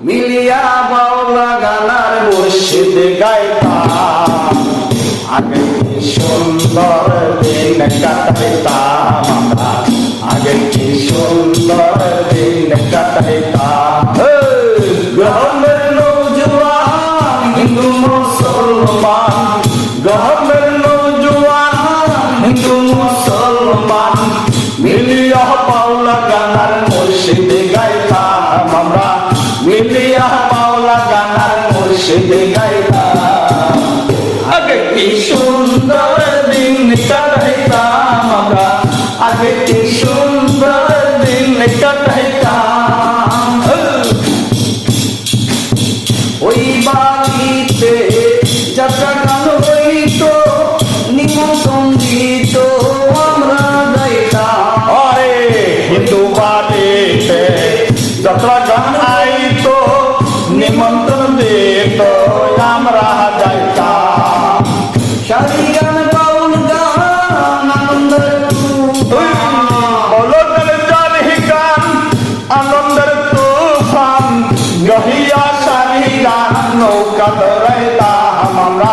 মিলিয়া বাউলা গানার মুর্শিদ গাইতাম আগে কি সুন্দর দিন কাটাইতাম আমরা আগে কি সুন্দর দিন কাটাইতাম গ্রামের নৌজওয়ান হিন্দু মুসলমান গ্রামের নৌজওয়ান হিন্দু মুসলমান মিলিয়া বাউলা গানার মুর্শিদ গাইতাম আমরা মিলিয়া বাউলা গানার মুর্শিদ গাইতাম আগে কি সুন্দর দিন কাটাইতাম আমরা আগে কি সুন্দর দিন কাটাইতাম ওই বাড়িতে যাত্রা গান হইতো নিমন্ত্রণ দিত আমরা যাইতাম আরে হিন্দু বাড়িতে যাত্রা গান আইতো নিমন্ত্রণ দিত আমরা যাইতাম শাড়ি গান বাউল গান আনন্দের বলো জানি গান আনন্দের তুফান গহিয়া শাড়ি গান নৌকা ধরাইতাম আমরা